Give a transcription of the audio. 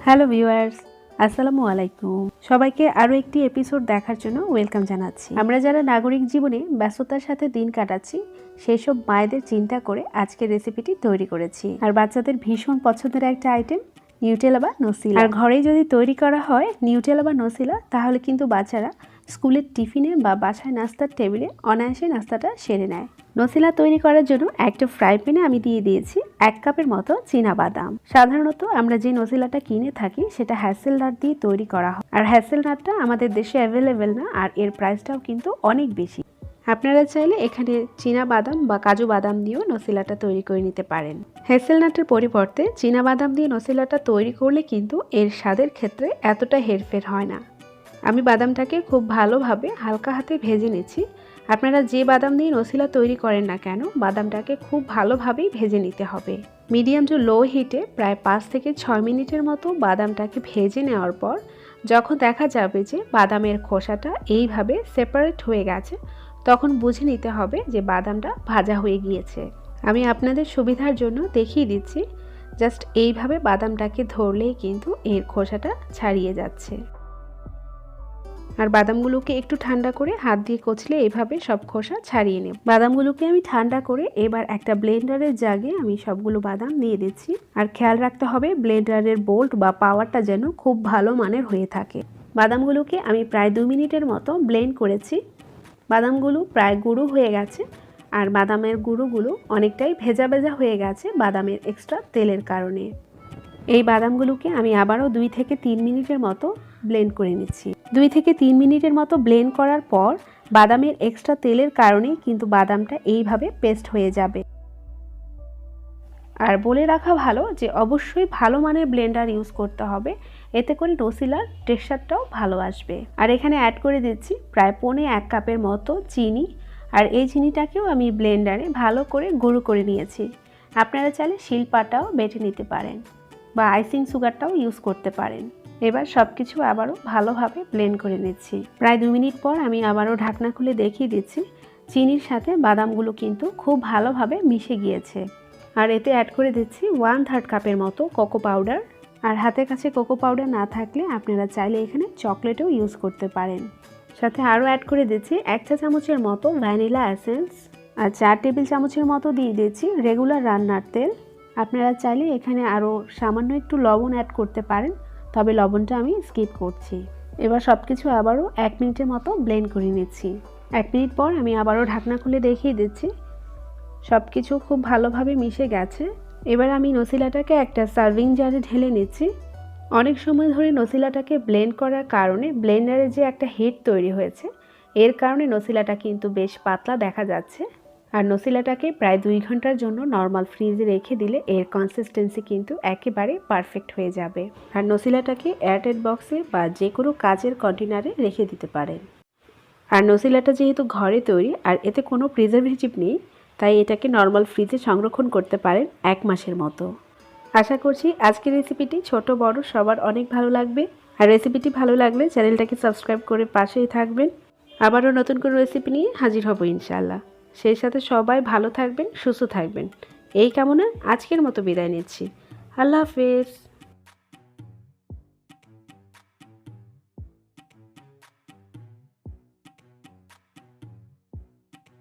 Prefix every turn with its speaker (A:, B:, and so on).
A: Hello viewers, আসসালামু আলাইকুম। সবাইকে আরও একটি এপিসোড দেখার জন্য ওয়েলকাম জানাচ্ছি। আমরা যারা নাগরিক জীবনে ব্যস্ততার সাথে দিন কাটাচ্ছি সেই সব মায়েদের চিন্তা করে আজকের রেসিপিটি তৈরি করেছি। আর বাচ্চাদের ভীষণ পছন্দের একটা আইটেম নিউটেলা বা নসিলা। আর ঘরেই যদি তৈরি করা হয় নিউটেলা বা নসিলা, তাহলে কিন্তু বাচ্চারা স্কুলের টিফিনে বা বাসায় নাস্তার টেবিলে অনায়াসে নাস্তাটা সেরে নেয়। নসিলা তৈরি করার জন্য একটা ফ্রাই প্যানে আমি দিয়ে দিয়েছি 1 কাপের মতো চীনাবাদাম। সাধারণত আমরা যে নসিলাটা কিনে থাকি সেটা হ্যাসেলনাট দিয়ে তৈরি করা হয়, আর হ্যাসেলনাটটা আমাদের দেশে অ্যাভেলেবেল না, আর এর প্রাইসটাও কিন্তু অনেক বেশি। আপনারা চাইলে এখানে চীনাবাদাম বা কাজু বাদাম দিয়েও নসিলাটা তৈরি করে নিতে পারেন। হ্যাসেলনাটের পরিবর্তে চীনাবাদাম দিয়ে নসিলাটা তৈরি করলে কিন্তু এর স্বাদের ক্ষেত্রে এতটা হেরফের হয় না। আমি বাদামটাকে খুব ভালোভাবে হালকা হাতে ভেজে নিচ্ছি। আপনারা যে বাদাম দিয়ে নসিলা তৈরি করেন না কেন, বাদামটাকে খুব ভালোভাবেই ভেজে নিতে হবে। মিডিয়াম টু লো হিটে প্রায় 5 থেকে 6 মিনিটের মতো বাদামটাকে ভেজে নেওয়ার পর যখন দেখা যাবে যে বাদামের খোসাটা এইভাবে সেপারেট হয়ে গেছে, তখন বুঝে নিতে হবে যে বাদামটা ভাজা হয়ে গিয়েছে। আমি আপনাদের সুবিধার জন্য দেখিয়ে দিচ্ছি। জাস্ট এইভাবে বাদামটাকে ধরলেই কিন্তু এর খোসাটা ছাড়িয়ে যাচ্ছে। আর বাদামগুলোকে একটু ঠান্ডা করে হাত দিয়ে কচলে এইভাবে সব খোসা ছাড়িয়ে নেব। বাদামগুলোকে আমি ঠান্ডা করে এবার একটা ব্লেন্ডারের জাগে আমি সবগুলো বাদাম দিয়ে দিচ্ছি। আর খেয়াল রাখতে হবে ব্লেন্ডারের বোল্ট বা পাওয়ারটা যেন খুব ভালো মানের হয়ে থাকে। বাদামগুলোকে আমি প্রায় 2 মিনিটের মতো ব্লেন্ড করেছি। বাদামগুলো প্রায় গুঁড়ো হয়ে গেছে, আর বাদামের গুঁড়োগুলো অনেকটাই ভেজা ভেজা হয়ে গেছে বাদামের এক্সট্রা তেলের কারণে। এই বাদামগুলোকে আমি আবারও 2 থেকে 3 মিনিটের মতো ব্লেন্ড করে নিচ্ছি। 2 থেকে 3 মিনিটের মতো ব্লেন্ড করার পর বাদামের এক্সট্রা তেলের কারণেই কিন্তু বাদামটা এইভাবে পেস্ট হয়ে যাবে। আর বলে রাখা ভালো যে অবশ্যই ভালো মানের ব্লেন্ডার ইউজ করতে হবে, এতে করে নসিলার টেক্সচারটাও ভালো আসবে। আর এখানে অ্যাড করে দিচ্ছি প্রায় 1 কাপের মতো চিনি। আর এই চিনিটাকেও আমি ব্লেন্ডারে ভালো করে গুঁড়ো করে নিয়েছি। আপনারা চাইলে শিলপাটাও বেটে নিতে পারেন বা আইসিং সুগারটাও ইউজ করতে পারেন। এবার সব কিছু আবারও ভালোভাবে ব্লেন্ড করে নিচ্ছি। প্রায় 2 মিনিট পর আমি আবারও ঢাকনা খুলে দেখিয়ে দিচ্ছি চিনির সাথে বাদামগুলো কিন্তু খুব ভালোভাবে মিশে গিয়েছে। আর এতে অ্যাড করে দিচ্ছি 1/3 কাপের মতো কোকো পাউডার। আর হাতের কাছে কোকো পাউডার না থাকলে আপনারা চাইলে এখানে চকলেটও ইউজ করতে পারেন। সাথে আরও অ্যাড করে দিচ্ছি 1 চা চামচের মতো ভ্যানিলা এসেন্স। আর 4 টেবিল চামচের মতো দিয়ে দিচ্ছি রেগুলার রান্নার তেল। আপনারা চাইলে এখানে আরও সামান্য একটু লবণ অ্যাড করতে পারেন, তবে লবণটা আমি স্কিপ করছি। এবার সব কিছু আবারও 1 মিনিটের মতো ব্লেন্ড করে নিচ্ছি। 1 মিনিট পর আমি আবারও ঢাকনা খুলে দেখিয়ে দিচ্ছি সব কিছু খুব ভালোভাবে মিশে গেছে। এবার আমি নসিলাটাকে একটা সার্ভিং জারে ঢেলে নিচ্ছি। অনেক সময় ধরে নসিলাটাকে ব্লেন্ড করার কারণে ব্লেন্ডারে যে একটা হিট তৈরি হয়েছে, এর কারণে নসিলাটা কিন্তু বেশ পাতলা দেখা যাচ্ছে। আর নসিলাটাকে প্রায় 2 ঘন্টার জন্য নর্মাল ফ্রিজে রেখে দিলে এর কনসিস্টেন্সি কিন্তু একেবারে পারফেক্ট হয়ে যাবে। আর নসিলাটাকে এয়ারটাইট বক্সে বা যে কোনো কাচের কন্টেনারে রেখে দিতে পারেন। আর নসিলাটা যেহেতু ঘরে তৈরি আর এতে কোনো প্রিজারভেটিভ নেই, তাই এটাকে নর্মাল ফ্রিজে সংরক্ষণ করতে পারেন 1 মাসের মতো। আশা করছি আজকের রেসিপিটি ছোট বড় সবার অনেক ভালো লাগবে। আর রেসিপিটি ভালো লাগলে চ্যানেলটাকে সাবস্ক্রাইব করে পাশেই থাকবেন। আবারও নতুন কোনো রেসিপি নিয়ে হাজির হব ইনশাআল্লাহ। সেই সাথে সবাই ভালো থাকবেন, সুস্থ থাকবেন এই কামনা আজকের মতো বিদায় নিচ্ছি। আল্লাহ হাফেজ।